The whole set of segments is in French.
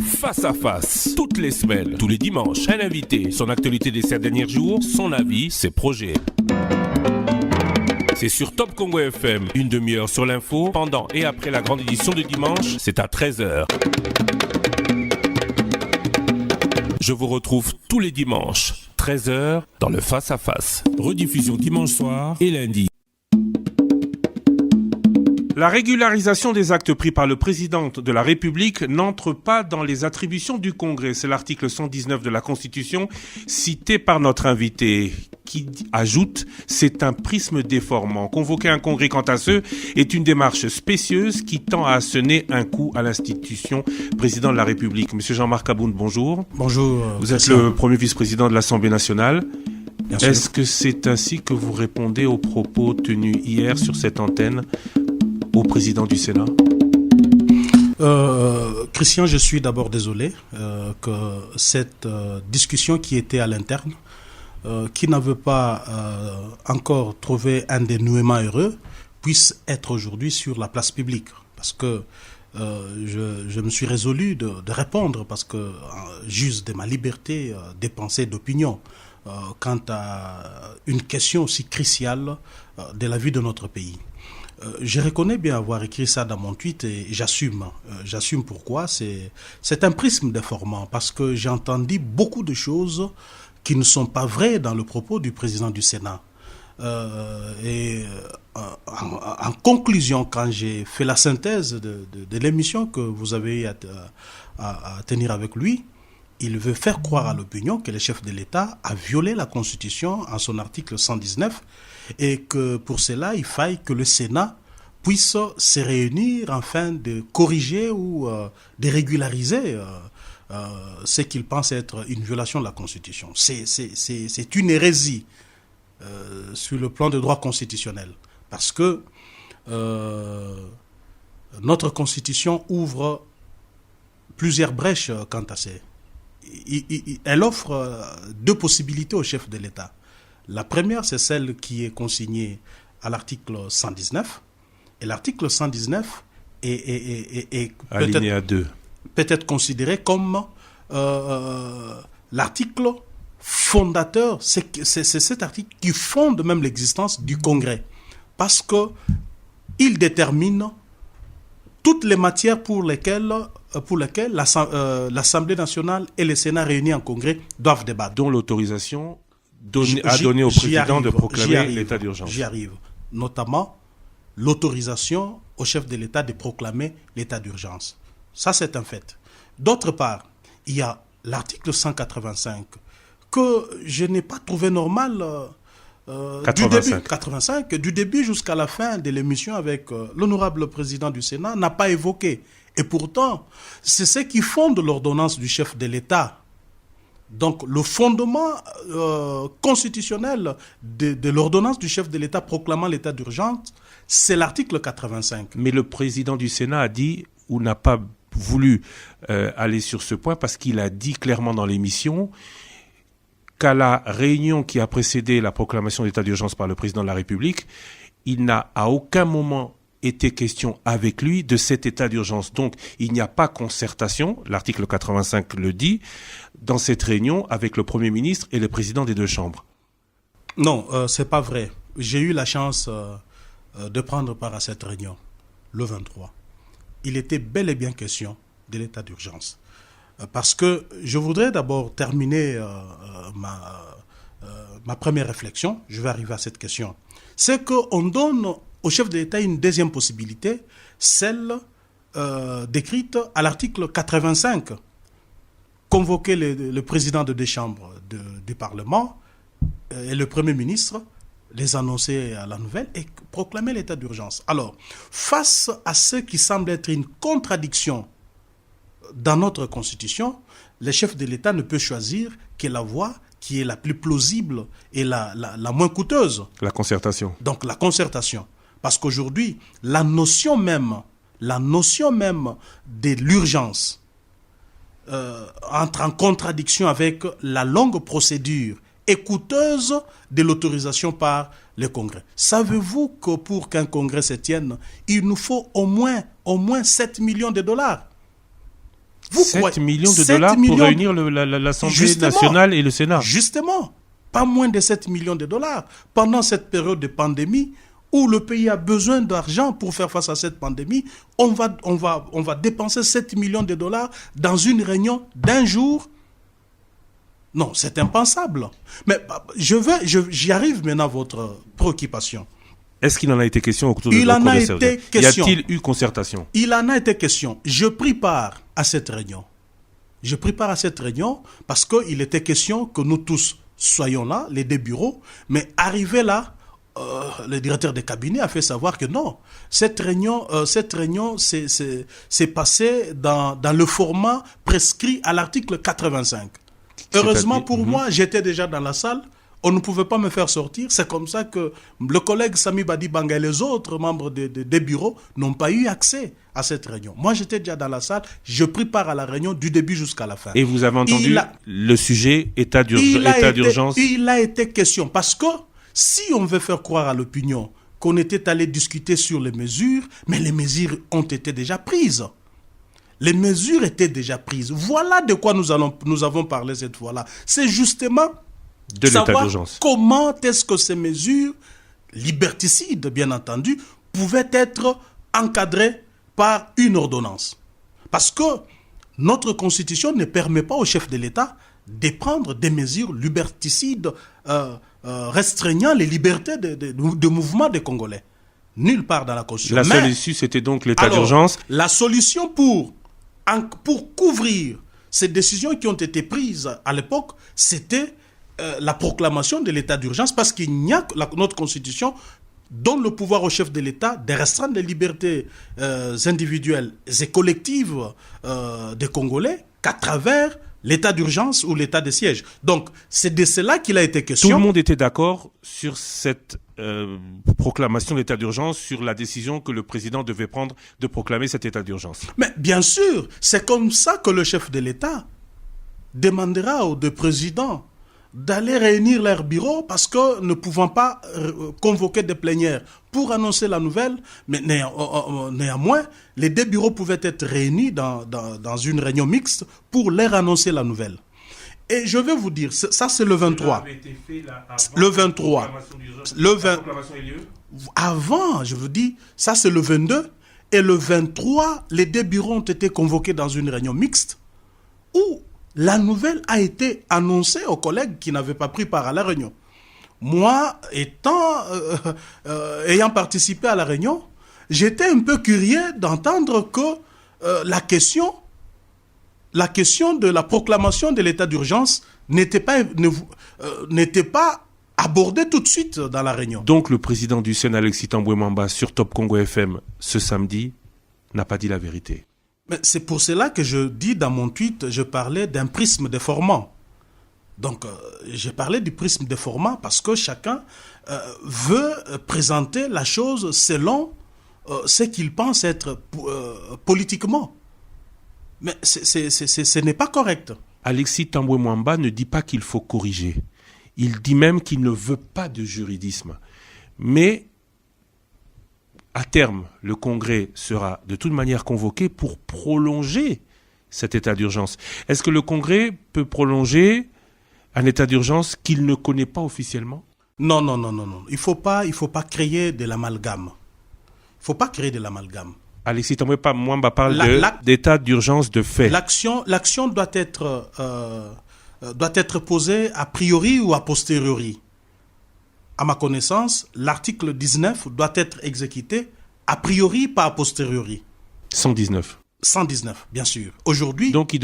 Face à face, toutes les semaines, tous les dimanches, un invité, son actualité des 7 derniers jours, son avis, ses projets. C'est sur Top Congo FM, une demi-heure sur l'info, pendant et après la grande édition de dimanche, c'est à 13h. Je vous retrouve tous les dimanches, 13h, dans le Face à Face. Rediffusion dimanche soir et lundi. La régularisation des actes pris par le président de la République n'entre pas dans les attributions du Congrès. C'est l'article 119 de la Constitution cité par notre invité qui ajoute « c'est un prisme déformant ». Convoquer un Congrès, quant à ce, est une démarche spécieuse qui tend à sonner un coup à l'institution président de la République. Monsieur Jean-Marc Aboun, bonjour. Bonjour. Vous êtes le premier vice-président de l'Assemblée nationale. Bien sûr. Est-ce que c'est ainsi que vous répondez aux propos tenus hier sur cette antenne au président du Sénat? Christian, je suis d'abord désolé que cette discussion qui était à l'interne, qui n'avait pas encore trouvé un dénouement heureux, puisse être aujourd'hui sur la place publique. Parce que je me suis résolu de répondre, parce que juste de ma liberté des pensées, d'opinion, quant à une question aussi cruciale de la vie de notre pays. Je reconnais bien avoir écrit ça dans mon tweet et j'assume. J'assume pourquoi. C'est un prisme déformant parce que j'ai entendu beaucoup de choses qui ne sont pas vraies dans le propos du président du Sénat. En conclusion, quand j'ai fait la synthèse de l'émission que vous avez à tenir avec lui, il veut faire croire à l'opinion que le chef de l'État a violé la Constitution en son article 119 et que pour cela, il faille que le Sénat puisse se réunir afin de corriger ou de régulariser ce qu'il pense être une violation de la Constitution. C'est une hérésie sur le plan de droit constitutionnel parce que notre Constitution ouvre plusieurs brèches quant à ça. Elle offre deux possibilités au chef de l'État. La première, c'est celle qui est consignée à l'article 119. Et l'article 119 est peut-être considéré comme l'article fondateur. C'est cet article qui fonde même l'existence du Congrès. Parce qu'il détermine toutes les matières pour lesquelles l'Assemblée nationale et le Sénat réunis en Congrès doivent débattre. Dont l'autorisation a donné au président de proclamer l'état d'urgence. J'y arrive. Notamment l'autorisation au chef de l'État de proclamer l'état d'urgence. Ça, c'est un fait. D'autre part, il y a l'article 185 que je n'ai pas trouvé normal 85, du début jusqu'à la fin de l'émission avec l'honorable président du Sénat, n'a pas évoqué. Et pourtant, c'est ce qui fonde l'ordonnance du chef de l'État. Donc, le fondement constitutionnel de l'ordonnance du chef de l'État proclamant l'état d'urgence, c'est l'article 85. Mais le président du Sénat a dit, ou n'a pas voulu aller sur ce point, parce qu'il a dit clairement dans l'émission qu'à la réunion qui a précédé la proclamation d'état d'urgence par le président de la République, il n'a à aucun moment été question avec lui de cet état d'urgence. Donc, il n'y a pas concertation, l'article 85 le dit, dans cette réunion avec le Premier ministre et le président des deux chambres. Non, c'est pas vrai. J'ai eu la chance de prendre part à cette réunion, le 23. Il était bel et bien question de l'état d'urgence. Parce que je voudrais d'abord terminer ma première réflexion, je vais arriver à cette question. C'est qu'on donne au chef de l'État une deuxième possibilité, celle décrite à l'article 85. Convoquer le président de deux chambres du Parlement et le Premier ministre, les annoncer à la nouvelle et proclamer l'état d'urgence. Alors, face à ce qui semble être une contradiction dans notre Constitution, le chef de l'État ne peut choisir que la voie qui est la plus plausible et la moins coûteuse. La concertation. Donc la concertation. Parce qu'aujourd'hui, la notion même de l'urgence entre en contradiction avec la longue procédure et coûteuse de l'autorisation par le Congrès. Savez-vous que pour qu'un Congrès se tienne, il nous faut au moins 7 millions de dollars? 7 millions de dollars pour réunir l'Assemblée nationale et le Sénat. Justement, pas moins de 7 millions de dollars. Pendant cette période de pandémie, où le pays a besoin d'argent pour faire face à cette pandémie, on va dépenser 7 millions de dollars dans une réunion d'1 jour. Non, c'est impensable. Mais j'y arrive maintenant à votre préoccupation. Est-ce qu'il en a été question au cours de Il en a été question. Y a-t-il eu concertation? Il en a été question. Je pris part à cette réunion. Je pris part à cette réunion parce qu'il était question que nous tous soyons là, les deux bureaux, mais arrivé là, le directeur de cabinet a fait savoir que non, cette réunion s'est passée dans le format prescrit à l'article 85. Heureusement pour moi, j'étais déjà dans la salle. On ne pouvait pas me faire sortir. C'est comme ça que le collègue Sami Badi Banga et les autres membres des bureaux n'ont pas eu accès à cette réunion. Moi, j'étais déjà dans la salle. Je pris part à la réunion du début jusqu'à la fin. Et vous avez entendu le sujet état d'urgence? Il a été question. Parce que si on veut faire croire à l'opinion qu'on était allé discuter sur les mesures, mais les mesures ont été déjà prises. Les mesures étaient déjà prises. Voilà de quoi nous avons parlé cette fois-là. C'est justement de l'état d'urgence. Comment est-ce que ces mesures, liberticides bien entendu, pouvaient être encadrées par une ordonnance. Parce que notre Constitution ne permet pas au chef de l'État de prendre des mesures liberticides restreignant les libertés de mouvement des Congolais. Nulle part dans la Constitution. La seule issue, c'était donc l'état d'urgence. La solution pour couvrir ces décisions qui ont été prises à l'époque, c'était la proclamation de l'état d'urgence, parce qu'il n'y a notre Constitution donne le pouvoir au chef de l'État de restreindre les libertés individuelles et collectives des Congolais qu'à travers l'état d'urgence ou l'état de siège. Donc, c'est de cela qu'il a été question. Tout le monde était d'accord sur cette proclamation d'état d'urgence, sur la décision que le président devait prendre de proclamer cet état d'urgence. Mais bien sûr, c'est comme ça que le chef de l'État demandera aux deux présidents d'aller réunir leur bureau, parce que ne pouvant pas convoquer des plénières pour annoncer la nouvelle, mais néanmoins, les deux bureaux pouvaient être réunis dans une réunion mixte pour leur annoncer la nouvelle. Et je vais vous dire, ça c'est le 23. Le 23. Le 20. Avant, je vous dis, ça c'est le 22. Et le 23, les deux bureaux ont été convoqués dans une réunion mixte où la nouvelle a été annoncée aux collègues qui n'avaient pas pris part à la réunion. Moi, ayant participé à la réunion, j'étais un peu curieux d'entendre que la question de la proclamation de l'état d'urgence n'était pas abordée tout de suite dans la réunion. Donc le président du Sénat, Alexis Tambwe Mwamba, sur Top Congo FM ce samedi, n'a pas dit la vérité. Mais c'est pour cela que je dis dans mon tweet, je parlais d'un prisme déformant. Donc, j'ai parlé du prisme déformant parce que chacun veut présenter la chose selon ce qu'il pense être politiquement. Mais ce n'est pas correct. Alexis Tambwe Mwamba ne dit pas qu'il faut corriger. Il dit même qu'il ne veut pas de juridisme. Mais à terme, le Congrès sera de toute manière convoqué pour prolonger cet état d'urgence. Est-ce que le Congrès peut prolonger un état d'urgence qu'il ne connaît pas officiellement? Non. Il faut pas créer de l'amalgame. Il ne faut pas créer de l'amalgame. Alexis Tambwe Mwamba parle d'état d'urgence de fait. L'action doit être posée a priori ou a posteriori. À ma connaissance, l'article 19 doit être exécuté a priori, pas a posteriori. 119. 119, bien sûr. Aujourd'hui... Donc,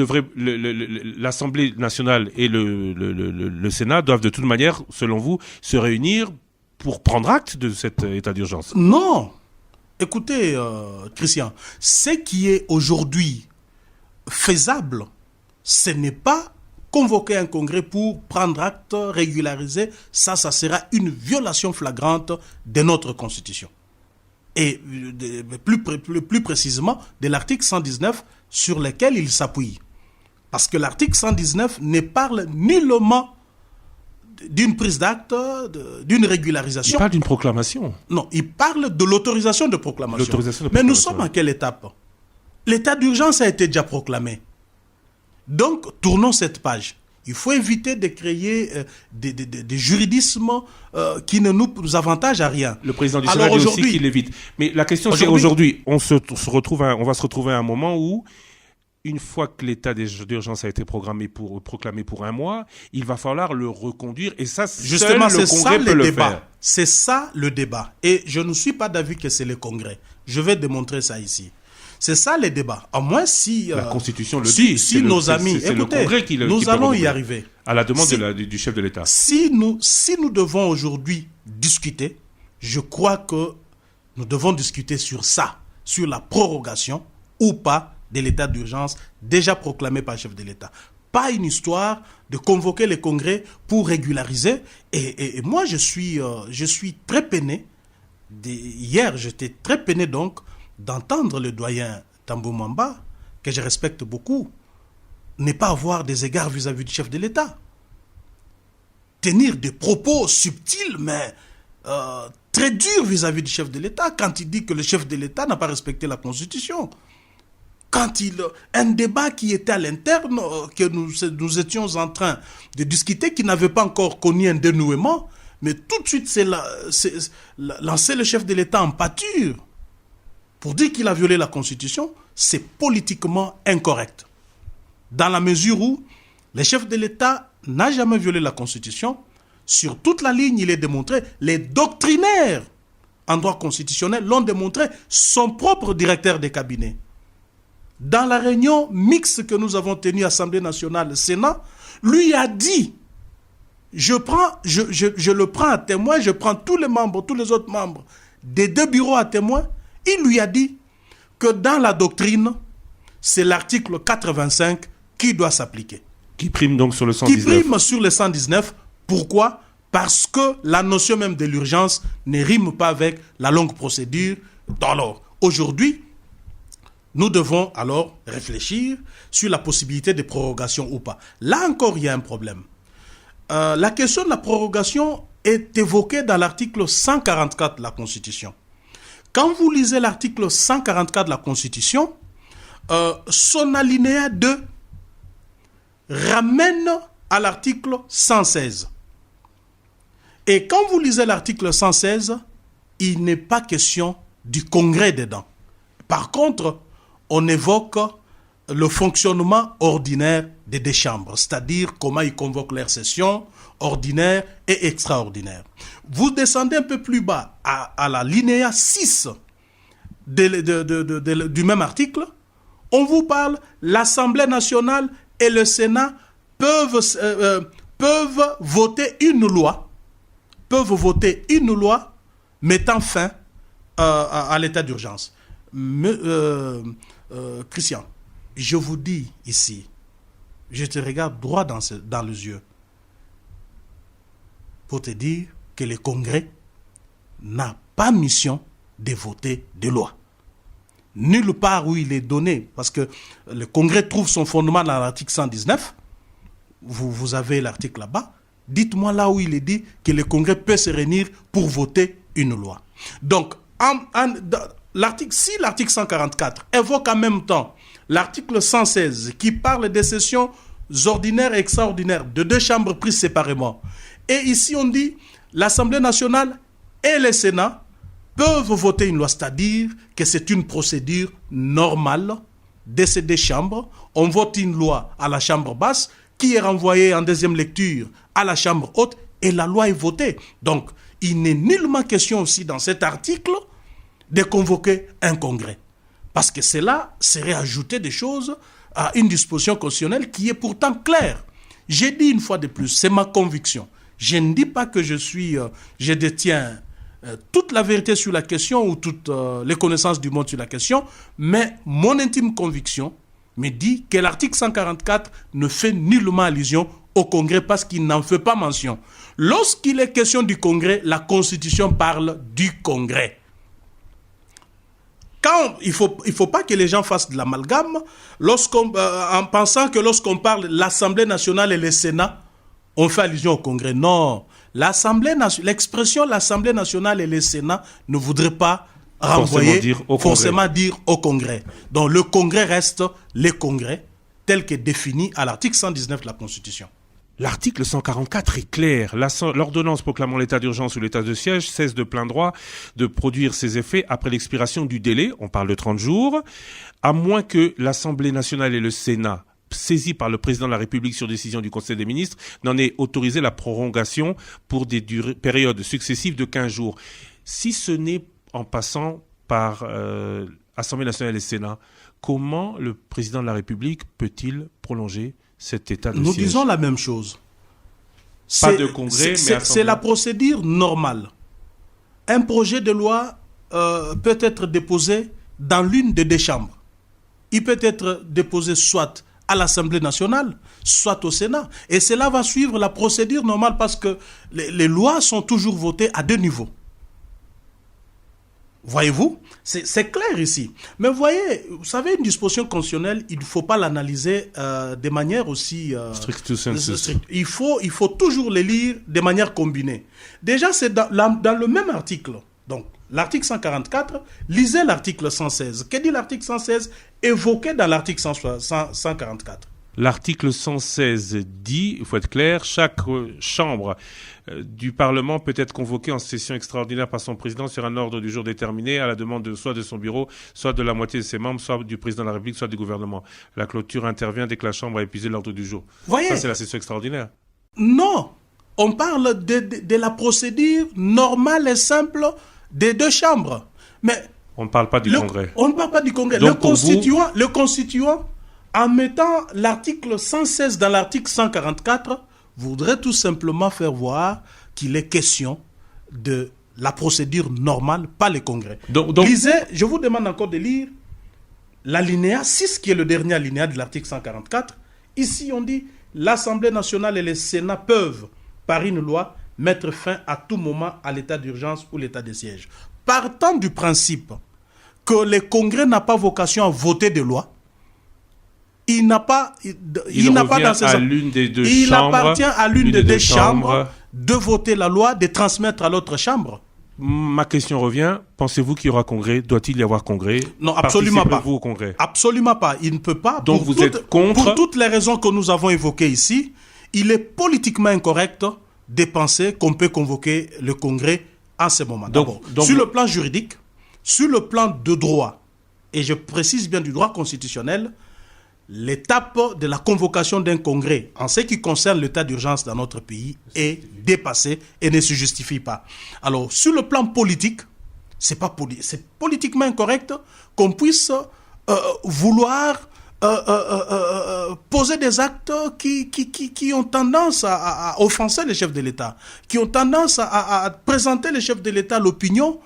l'Assemblée nationale et le Sénat doivent de toute manière, selon vous, se réunir pour prendre acte de cet état d'urgence. Non. Écoutez, Christian, ce qui est aujourd'hui faisable, ce n'est pas convoquer un congrès pour prendre acte, régulariser, ça sera une violation flagrante de notre Constitution. Et plus précisément de l'article 119 sur lequel il s'appuie. Parce que l'article 119 ne parle nullement d'une prise d'acte, d'une régularisation. Il parle d'une proclamation. Non, il parle de l'autorisation de proclamation. Mais nous sommes à quelle étape? L'état d'urgence a été déjà proclamé. Donc, tournons cette page. Il faut éviter de créer des juridismes qui ne nous avantagent à rien. Le président du Sénat dit aussi qu'il évite. Mais la question, c'est aujourd'hui, on va se retrouver à un moment où, une fois que l'état d'urgence a été proclamé pour un mois, il va falloir le reconduire. Et ça, justement, seul le Congrès peut le faire. C'est ça le débat. Et je ne suis pas d'avis que c'est le Congrès. Je vais démontrer ça ici. C'est ça les débats. À moins si... la Constitution le dit. Si nos amis... C'est le Congrès qui nous allons y arriver. À la demande du chef de l'État. Si nous devons aujourd'hui discuter, je crois que nous devons discuter sur ça, sur la prorogation ou pas de l'état d'urgence déjà proclamé par le chef de l'État. Pas une histoire de convoquer le Congrès pour régulariser. Et moi, je suis très peiné. Hier, j'étais très peiné donc d'entendre le doyen Tambou Mwamba, que je respecte beaucoup, ne pas avoir des égards vis-à-vis du chef de l'État. Tenir des propos subtils, mais très durs vis-à-vis du chef de l'État, quand il dit que le chef de l'État n'a pas respecté la Constitution. Un débat qui était à l'interne, que nous étions en train de discuter, qui n'avait pas encore connu un dénouement, mais tout de suite, c'est lancer le chef de l'État en pâture pour dire qu'il a violé la Constitution, c'est politiquement incorrect. Dans la mesure où le chef de l'État n'a jamais violé la Constitution, sur toute la ligne, il est démontré, les doctrinaires en droit constitutionnel l'ont démontré, son propre directeur de cabinet. Dans la réunion mixte que nous avons tenue à l'Assemblée nationale, le Sénat, lui a dit, je le prends à témoin, je prends tous les autres membres des deux bureaux à témoin, il lui a dit que dans la doctrine, c'est l'article 85 qui doit s'appliquer. Qui prime donc sur le 119. Qui prime sur le 119. Pourquoi ? Parce que la notion même de l'urgence ne rime pas avec la longue procédure. Alors, aujourd'hui, nous devons alors réfléchir sur la possibilité de prorogation ou pas. Là encore, il y a un problème. La question de la prorogation est évoquée dans l'article 144 de la Constitution. Quand vous lisez l'article 144 de la Constitution, son alinéa 2 ramène à l'article 116. Et quand vous lisez l'article 116, il n'est pas question du Congrès dedans. Par contre, on évoque le fonctionnement ordinaire des deux chambres, c'est-à-dire comment ils convoquent leurs sessions ordinaires et extraordinaires. Vous descendez un peu plus bas à la linéa 6 du même article, on vous parle, l'Assemblée nationale et le Sénat peuvent voter une loi mettant fin à l'état d'urgence. Christian, je vous dis ici, je te regarde droit dans les yeux pour te dire que le Congrès n'a pas mission de voter des lois. Nulle part où il est donné, parce que le Congrès trouve son fondement dans l'article 119, vous avez l'article là-bas, dites-moi là où il est dit que le Congrès peut se réunir pour voter une loi. Donc, si l'article 144 évoque en même temps l'article 116 qui parle des sessions ordinaires et extraordinaires de deux chambres prises séparément, et ici on dit l'Assemblée nationale et le Sénat peuvent voter une loi, c'est-à-dire que c'est une procédure normale de ces deux chambres. On vote une loi à la chambre basse qui est renvoyée en deuxième lecture à la chambre haute et la loi est votée. Donc, il n'est nullement question aussi dans cet article de convoquer un congrès. Parce que cela serait ajouter des choses à une disposition constitutionnelle qui est pourtant claire. J'ai dit une fois de plus, c'est ma conviction. Je ne dis pas que je détiens toute la vérité sur la question ou toutes les connaissances du monde sur la question, mais mon intime conviction me dit que l'article 144 ne fait nullement allusion au Congrès parce qu'il n'en fait pas mention. Lorsqu'il est question du Congrès, la Constitution parle du Congrès. Il faut pas que les gens fassent de l'amalgame en pensant que lorsqu'on parle de l'Assemblée nationale et le Sénat, on fait allusion au Congrès. Non, l'expression l'Assemblée nationale et le Sénat ne voudrait pas renvoyer, forcément dire au Congrès. Donc le Congrès reste le Congrès tel qu'est défini à l'article 119 de la Constitution. L'article 144 est clair. L'ordonnance proclamant l'état d'urgence ou l'état de siège cesse de plein droit de produire ses effets après l'expiration du délai, on parle de 30 jours, à moins que l'Assemblée nationale et le Sénat, saisis par le président de la République sur décision du Conseil des ministres, n'en aient autorisé la prolongation pour des périodes successives de 15 jours. Si ce n'est en passant par Assemblée nationale et Sénat, comment le président de la République peut-il prolonger cet état de siège? Nous disons la même chose. Pas de congrès, mais c'est la procédure normale. Un projet de loi peut être déposé dans l'une des deux chambres. Il peut être déposé soit à l'Assemblée nationale, soit au Sénat. Et cela va suivre la procédure normale parce que les lois sont toujours votées à deux niveaux. Voyez-vous, c'est clair ici. Mais voyez, vous savez, une disposition constitutionnelle, il ne faut pas l'analyser de manière aussi stricto sensu. stricte. Il faut toujours les lire de manière combinée. Déjà, c'est dans le même article. Donc, l'article 144, lisez l'article 116. Que dit l'article 116 évoqué dans l'article 144? L'article 116 dit, il faut être clair, chaque chambre du Parlement peut être convoquée en session extraordinaire par son président sur un ordre du jour déterminé à la demande soit de son bureau, soit de la moitié de ses membres, soit du président de la République, soit du gouvernement. La clôture intervient dès que la chambre a épuisé l'ordre du jour. Voyez, ça, c'est la session extraordinaire. Non, on parle de la procédure normale et simple des deux chambres. Mais on ne parle pas du Congrès. On ne parle pas du Congrès. Donc, le constituant, en mettant l'article 116 dans l'article 144, voudrait tout simplement faire voir qu'il est question de la procédure normale, pas le Congrès. Donc, lisez, je vous demande encore de lire l'alinéa 6, qui est le dernier alinéa de l'article 144. Ici, on dit l'Assemblée nationale et le Sénat peuvent, par une loi, mettre fin à tout moment à l'état d'urgence ou l'état de siège. Partant du principe que le Congrès n'a pas vocation à voter des lois, il n'a pas dans ses à l'une des deux il chambres, appartient à l'une des deux chambres de voter la loi, de transmettre à l'autre chambre. Ma question revient, pensez-vous qu'il y aura congrès? Doit-il y avoir congrès? Non, absolument pas. Participez-vous au congrès? Absolument pas. Il ne peut pas. Donc vous êtes contre? Pour toutes les raisons que nous avons évoquées ici, il est politiquement incorrect de penser qu'on peut convoquer le congrès en ce moment. Donc, sur le plan juridique, sur le plan de droit, et je précise bien du droit constitutionnel, l'étape de la convocation d'un congrès en ce qui concerne l'état d'urgence dans notre pays est dépassée et ne se justifie pas. Alors, sur le plan politique, c'est politiquement incorrect qu'on puisse vouloir poser des actes qui ont tendance à offenser les chefs de l'État, qui ont tendance à présenter les chefs de l'État, l'opinion,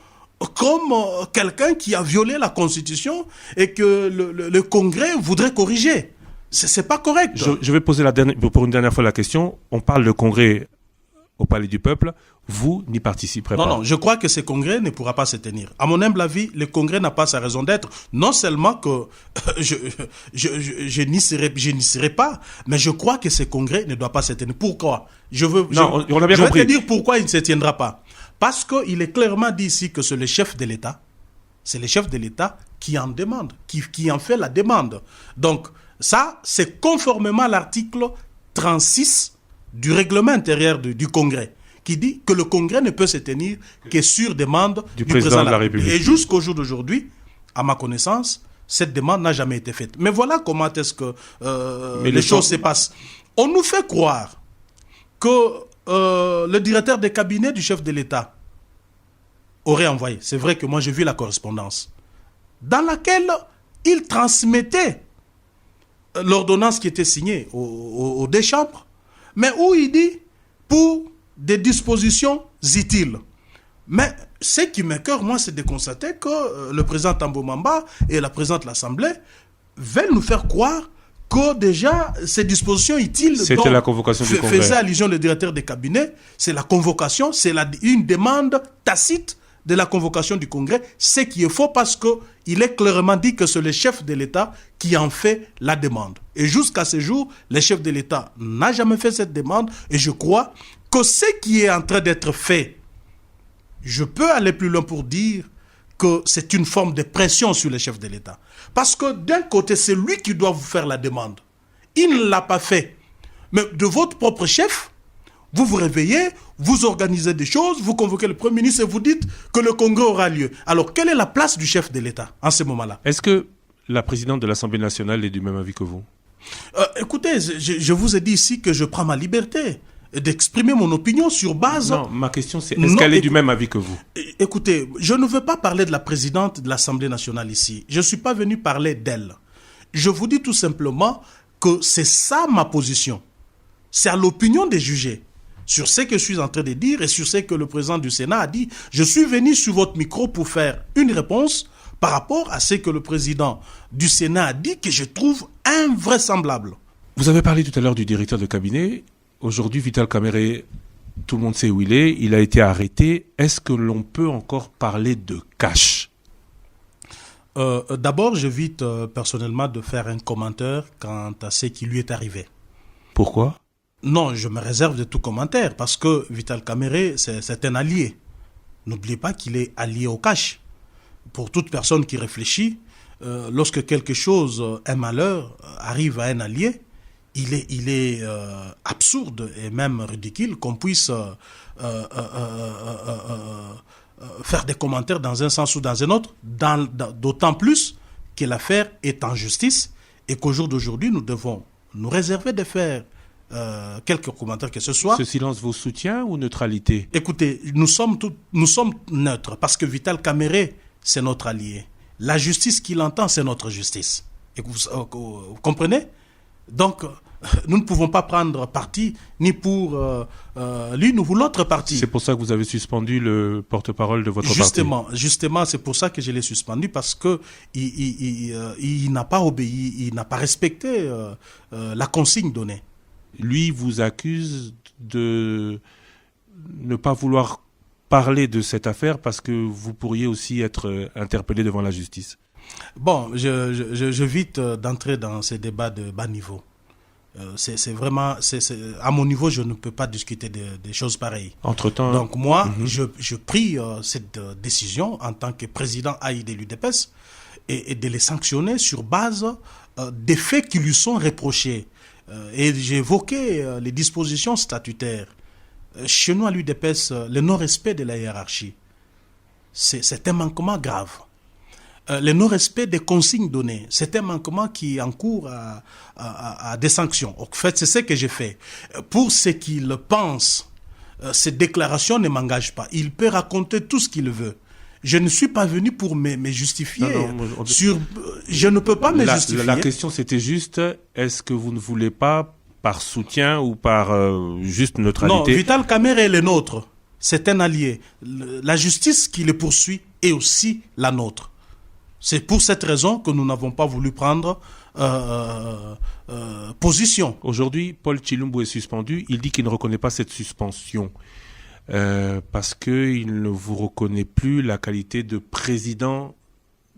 comme quelqu'un qui a violé la Constitution et que le Congrès voudrait corriger. C'est pas correct. Je vais poser pour une dernière fois la question. On parle de Congrès au Palais du Peuple. Vous n'y participerez pas. Non, je crois que ce Congrès ne pourra pas se tenir. À mon humble avis, le Congrès n'a pas sa raison d'être. Non seulement que je n'y serai pas, mais je crois que ce Congrès ne doit pas se tenir. Pourquoi? Je vais te dire pourquoi il ne se tiendra pas. Parce qu'il est clairement dit ici que c'est le chef de l'État. C'est le chef de l'État qui en demande, qui en fait la demande. Donc, ça, c'est conformément à l'article 36 du règlement intérieur du Congrès, qui dit que le Congrès ne peut se tenir que sur demande du président de la République. Et jusqu'au jour d'aujourd'hui, à ma connaissance, cette demande n'a jamais été faite. Mais voilà comment est-ce que les choses se passent. On nous fait croire que le directeur de cabinet du chef de l'État aurait envoyé, c'est vrai que moi j'ai vu la correspondance, dans laquelle il transmettait l'ordonnance qui était signée aux deux chambres, mais où il dit pour des dispositions utiles. Mais ce qui m'écoeure, moi, c'est de constater que le président Tambo Mamba et la présidente de l'Assemblée veulent nous faire croire que déjà ces dispositions utiles c'était la convocation du Congrès. Faisait allusion le directeur des cabinets, c'est la convocation, c'est une demande tacite de la convocation du Congrès, ce qui est faux parce qu'il est clairement dit que c'est le chef de l'État qui en fait la demande. Et jusqu'à ce jour, le chef de l'État n'a jamais fait cette demande et je crois que ce qui est en train d'être fait, je peux aller plus loin pour dire que c'est une forme de pression sur le chef de l'État. Parce que d'un côté, c'est lui qui doit vous faire la demande. Il ne l'a pas fait. Mais de votre propre chef, vous vous réveillez, vous organisez des choses, vous convoquez le Premier ministre et vous dites que le congrès aura lieu. Alors, quelle est la place du chef de l'État en ce moment-là? Est-ce que la présidente de l'Assemblée nationale est du même avis que vous? Écoutez, je vous ai dit ici que je prends ma liberté d'exprimer mon opinion sur base... Non, ma question c'est, est-ce qu'elle est du même avis que vous? Écoutez, je ne veux pas parler de la présidente de l'Assemblée nationale ici. Je ne suis pas venu parler d'elle. Je vous dis tout simplement que c'est ça ma position. C'est à l'opinion des jugés. Sur ce que je suis en train de dire et sur ce que le président du Sénat a dit, je suis venu sur votre micro pour faire une réponse par rapport à ce que le président du Sénat a dit que je trouve invraisemblable. Vous avez parlé tout à l'heure du directeur de cabinet. Aujourd'hui, Vital Kamerhe, tout le monde sait où il est. Il a été arrêté. Est-ce que l'on peut encore parler de cash? D'abord, j'évite personnellement de faire un commentaire quant à ce qui lui est arrivé. Pourquoi? Non, je me réserve de tout commentaire parce que Vital Kamerhe, c'est un allié. N'oubliez pas qu'il est allié au cash. Pour toute personne qui réfléchit, lorsque quelque chose, un malheur, arrive à un allié, il est absurde et même ridicule qu'on puisse faire des commentaires dans un sens ou dans un autre, d'autant plus que l'affaire est en justice et qu'au jour d'aujourd'hui, nous devons nous réserver de faire quelques commentaires que ce soit. Ce silence vous soutient ou neutralité? Écoutez, nous sommes neutres parce que Vital Kamerhe, c'est notre allié. La justice qu'il entend, c'est notre justice. Et vous comprenez? Donc, nous ne pouvons pas prendre parti ni pour l'une ou l'autre partie. C'est pour ça que vous avez suspendu le porte-parole de votre parti. Justement, c'est pour ça que je l'ai suspendu parce que il n'a pas obéi, il n'a pas respecté la consigne donnée. Lui vous accuse de ne pas vouloir parler de cette affaire parce que vous pourriez aussi être interpellé devant la justice. Bon, j'évite d'entrer dans ces débats de bas niveau. C'est vraiment, à mon niveau, je ne peux pas discuter des choses pareilles. Entre-temps, donc moi, je prie cette décision en tant que président AI de l'UDPS et de les sanctionner sur base des faits qui lui sont reprochés. Et j'ai évoqué les dispositions statutaires. Chez nous, à l'UDPS, le non-respect de la hiérarchie, c'est un manquement grave. Le non-respect des consignes données, c'est un manquement qui encourt à des sanctions. En fait, c'est ce que j'ai fait. Pour ce qu'il pense, cette déclaration ne m'engage pas. Il peut raconter tout ce qu'il veut. Je ne suis pas venu pour me justifier. Je ne peux pas me justifier. La question, c'était juste, est-ce que vous ne voulez pas, par soutien ou par juste neutralité... Non, Vital Kamerhe est le nôtre. C'est un allié. La justice qui le poursuit est aussi la nôtre. C'est pour cette raison que nous n'avons pas voulu prendre position. Aujourd'hui, Paul Tshilumbu est suspendu. Il dit qu'il ne reconnaît pas cette suspension. Parce qu'il ne vous reconnaît plus la qualité de président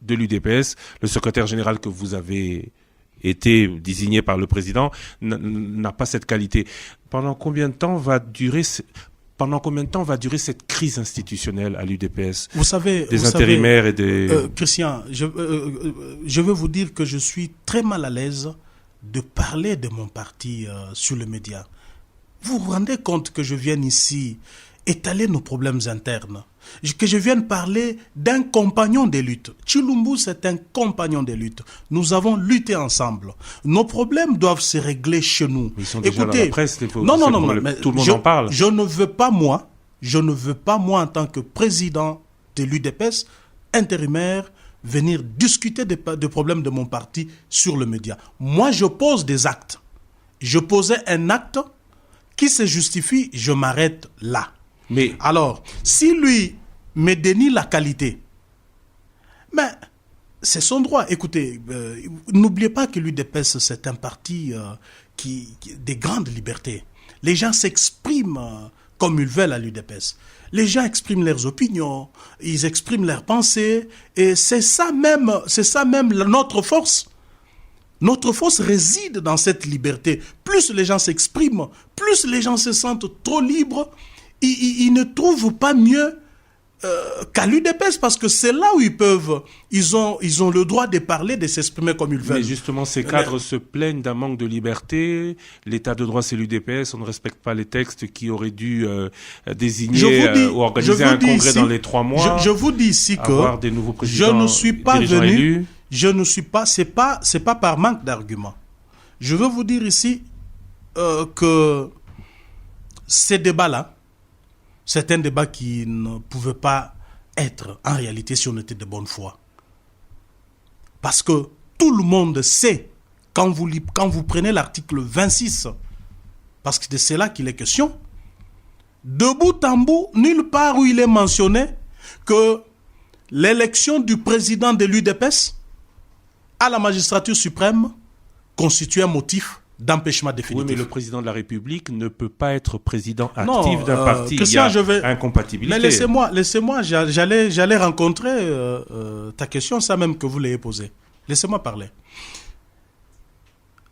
de l'UDPS. Le secrétaire général que vous avez été désigné par le président n'a pas cette qualité. Pendant combien de temps va durer cette crise institutionnelle à l'UDPS? Vous savez, intérimaires et des... Christian, je veux vous dire que je suis très mal à l'aise de parler de mon parti sur les médias. Vous vous rendez compte que je vienne ici étaler nos problèmes internes, que je vienne parler d'un compagnon de lutte. Tshilumbu, c'est un compagnon de lutte. Nous avons lutté ensemble. Nos problèmes doivent se régler chez nous. Ils sont déjà dans la presse, mais tout le monde en parle. Je ne veux pas moi, en tant que président de l'UDPS, intérimaire, venir discuter des problèmes de mon parti sur le média. Moi, je pose des actes. Je posais un acte qui se justifie, je m'arrête là. Mais alors, si lui me dénie la qualité, mais c'est son droit. Écoutez, n'oubliez pas que l'UDPS, c'est un parti qui des grandes libertés. Les gens s'expriment comme ils veulent à l'UDPS. Les gens expriment leurs opinions, ils expriment leurs pensées, et c'est ça même notre force. Notre force réside dans cette liberté. Plus les gens s'expriment, plus les gens se sentent trop libres, ils ne trouvent pas mieux qu'à l'UDPS, parce que c'est là où ils ont le droit de parler, de s'exprimer comme ils veulent. Mais justement, ces cadres se plaignent d'un manque de liberté. L'état de droit, c'est l'UDPS. On ne respecte pas les textes qui auraient dû désigner ou organiser un congrès ici, dans les 3 mois. Je vous dis ici que des nouveaux présidents, je ne suis pas venu. Élus. Je ne suis pas. C'est pas par manque d'arguments. Je veux vous dire ici que ces débats-là, c'est un débat qui ne pouvait pas être en réalité si on était de bonne foi. Parce que tout le monde sait, quand vous prenez l'article 26, parce que c'est là qu'il est question, de bout en bout, nulle part où il est mentionné que l'élection du président de l'UDPS à la magistrature suprême constitue un motif d'empêchement définitif. Oui, mais le président de la République ne peut pas être président actif d'un parti. Christian, il y a incompatibilité. Mais laissez-moi, j'allais rencontrer ta question, ça même que vous l'ayez posée. Laissez-moi parler.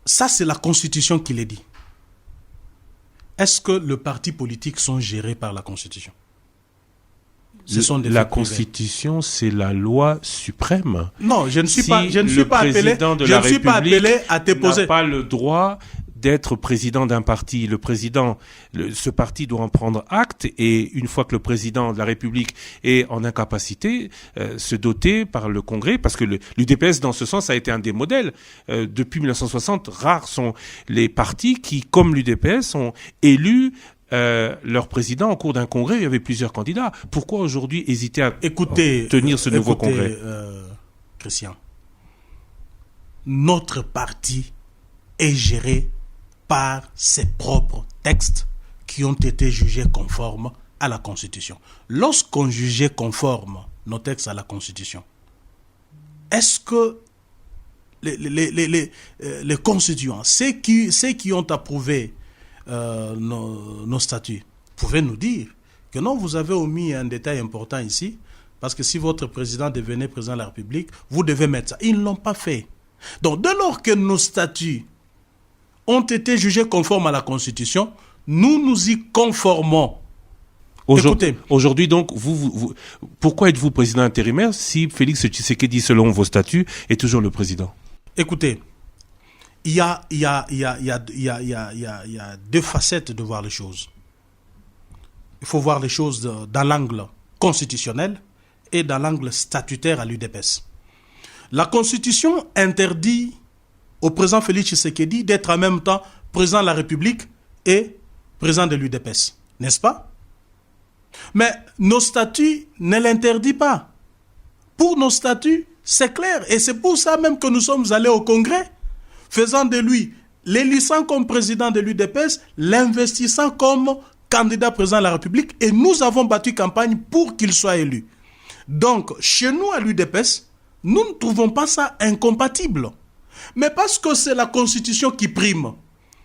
Ça, c'est la Constitution qui l'a dit. Est-ce que les partis politiques sont gérés par la Constitution? La Constitution, c'est la loi suprême. Non, je ne suis pas appelé à te poser. N'a pas le droit d'être président d'un parti. Ce parti doit en prendre acte, et une fois que le président de la République est en incapacité, se doter par le Congrès, parce que l'UDPS, dans ce sens, a été un des modèles. Depuis 1960, rares sont les partis qui, comme l'UDPS, ont élu leur président en cours d'un congrès. Il y avait plusieurs candidats. Pourquoi aujourd'hui hésiter à tenir ce nouveau congrès? Christian, notre parti est géré par ses propres textes qui ont été jugés conformes à la Constitution. Lorsqu'on jugeait conformes nos textes à la Constitution, est-ce que les constituants, ceux qui ont approuvé nos statuts, pouvaient nous dire que non, vous avez omis un détail important ici, parce que si votre président devenait président de la République, vous devez mettre ça. Ils ne l'ont pas fait. Donc, dès lors que nos statuts ont été jugés conformes à la Constitution, nous nous y conformons. Aujourd'hui, donc, pourquoi êtes-vous président intérimaire si Félix Tshisekedi, selon vos statuts, est toujours le président? Écoutez, il y a deux facettes de voir les choses. Il faut voir les choses dans l'angle constitutionnel et dans l'angle statutaire à l'UDPS. La Constitution interdit au président Félix Tshisekedi d'être en même temps président de la République et président de l'UDPS, n'est-ce pas? Mais nos statuts ne l'interdisent pas. Pour nos statuts, c'est clair, et c'est pour ça même que nous sommes allés au Congrès, faisant de lui, l'élissant comme président de l'UDPS, l'investissant comme candidat président de la République, et nous avons battu campagne pour qu'il soit élu. Donc, chez nous à l'UDPS, nous ne trouvons pas ça incompatible. Mais parce que c'est la Constitution qui prime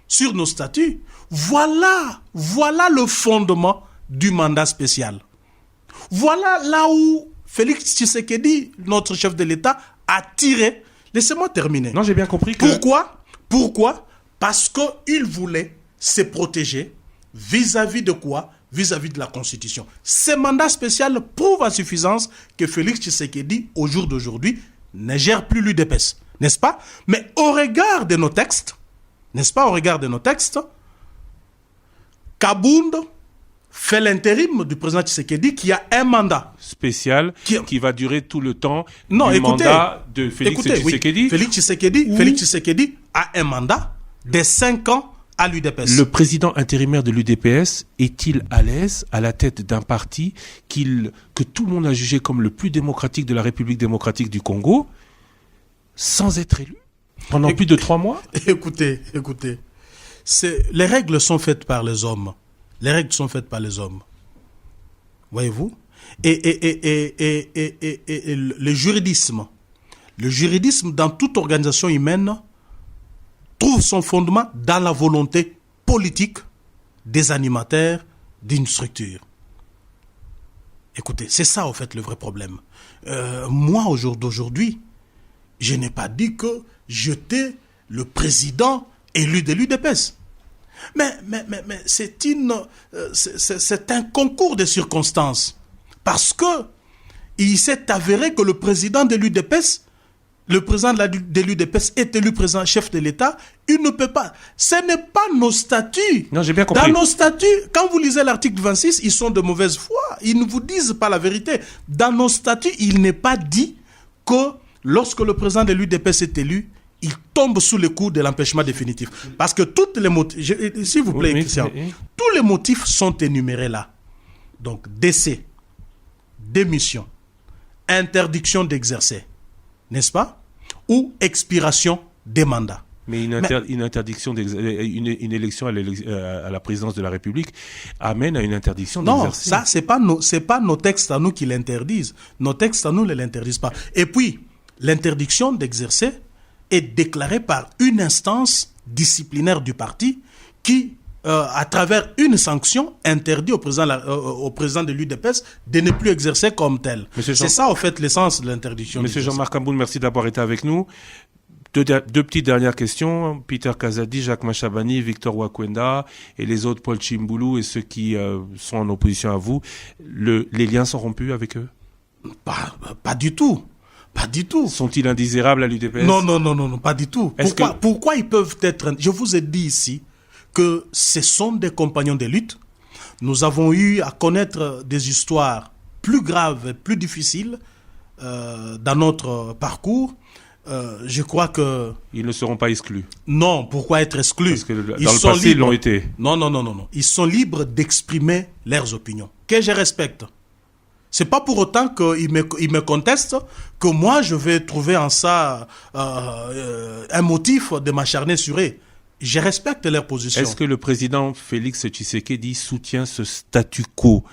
sur nos statuts, voilà le fondement du mandat spécial. Voilà là où Félix Tshisekedi, notre chef de l'État, a tiré. Laissez-moi terminer. Non, j'ai bien compris que... Pourquoi? Parce qu'il voulait se protéger vis-à-vis de quoi? Vis-à-vis de la Constitution. Ce mandat spécial prouve à suffisance que Félix Tshisekedi, au jour d'aujourd'hui, ne gère plus l'UDPS. N'est-ce pas? Mais au regard de nos textes, n'est-ce pas, au regard de nos textes, Kabound fait l'intérim du président Tshisekedi qui a un mandat spécial qui va durer tout le temps mandat de Félix Tshisekedi. Oui. Félix Tshisekedi a un mandat de 5 ans à l'UDPS. Le président intérimaire de l'UDPS est-il à l'aise à la tête d'un parti que tout le monde a jugé comme le plus démocratique de la République démocratique du Congo, sans être élu pendant plus de 3 mois? Écoutez. Les règles sont faites par les hommes. Les règles sont faites par les hommes. Voyez-vous? Et le juridisme dans toute organisation humaine trouve son fondement dans la volonté politique des animateurs d'une structure. Écoutez, c'est ça, au fait, le vrai problème. Moi, au jour d'aujourd'hui, je n'ai pas dit que j'étais le président élu de l'UDPS. Mais c'est un concours de circonstances. Parce que il s'est avéré que le président de l'UDPS, de l'UDPS est élu président chef de l'État, il ne peut pas. Ce n'est pas nos statuts. Non, j'ai bien compris. Dans nos statuts, quand vous lisez l'article 26, ils sont de mauvaise foi. Ils ne vous disent pas la vérité. Dans nos statuts, il n'est pas dit que lorsque le président de l'UDPS est élu, il tombe sous le coup de l'empêchement définitif. Parce que toutes les motifs, s'il vous plaît, Christian, tous les motifs sont énumérés là. Donc, décès, démission, interdiction d'exercer, n'est-ce pas? Ou expiration des mandats. Mais une interdiction une élection à la présidence de la République amène à une interdiction d'exercer. Non, ça, c'est pas nos textes à nous qui l'interdisent. Nos textes à nous ne l'interdisent pas. Et puis, l'interdiction d'exercer est déclarée par une instance disciplinaire du parti qui, à travers une sanction, interdit au président de l'UDPS de ne plus exercer comme tel. C'est ça, en fait, l'essence de l'interdiction. Monsieur Jean-Marc Amboune, merci d'avoir été avec nous. Deux petites dernières questions. Peter Kazadi, Jacques Machabani, Victor Wakwenda et les autres, Paul Chimboulou et ceux qui sont en opposition à vous, les liens sont rompus avec eux? Pas du tout. Pas du tout. Sont-ils indésirables à l'UDPS? Non, pas du tout. Pourquoi ils peuvent être... Je vous ai dit ici que ce sont des compagnons de lutte. Nous avons eu à connaître des histoires plus graves et plus difficiles dans notre parcours. Je crois que... Ils ne seront pas exclus. Non, pourquoi être exclus? Parce que dans le passé, ils l'ont été. Non. Ils sont libres d'exprimer leurs opinions, que je respecte. C'est pas pour autant qu'ils me contestent que moi, je vais trouver en ça un motif de m'acharner sur eux. Je respecte leur position. Est-ce que le président Félix Tshisekedi soutient ce statu quo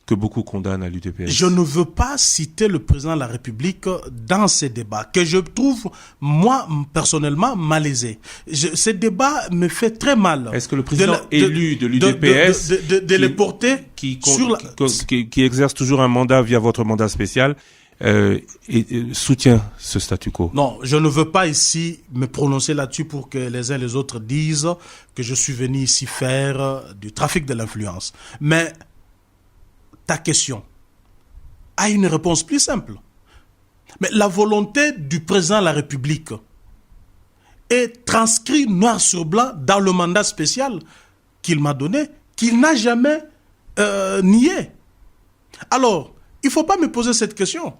que beaucoup condamnent à l'UDPS? Je ne veux pas citer le président de la République dans ces débats, que je trouve, moi, personnellement, malaisé. Ce débat me fait très mal. Est-ce que le président élu de l'UDPS... de les porter qui exerce toujours un mandat via votre mandat spécial, soutient ce statu quo? Non, je ne veux pas ici me prononcer là-dessus pour que les uns et les autres disent que je suis venu ici faire du trafic de l'influence. Mais ta question a une réponse plus simple. Mais la volonté du président de la République est transcrite noir sur blanc dans le mandat spécial qu'il m'a donné, qu'il n'a jamais nié. Alors, il ne faut pas me poser cette question.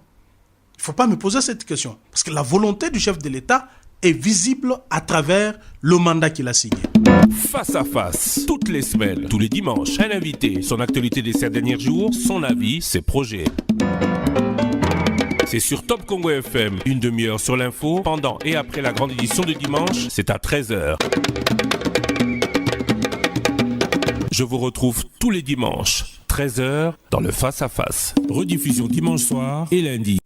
Il ne faut pas me poser cette question. Parce que la volonté du chef de l'État est visible à travers le mandat qu'il a signé. Face à face, toutes les semaines, tous les dimanches, un invité, son actualité des 7 derniers jours, son avis, ses projets. C'est sur Top Congo FM, une demi-heure sur l'info, pendant et après la grande édition de dimanche, c'est à 13h. Je vous retrouve tous les dimanches, 13h, dans le Face à face. Rediffusion dimanche soir et lundi.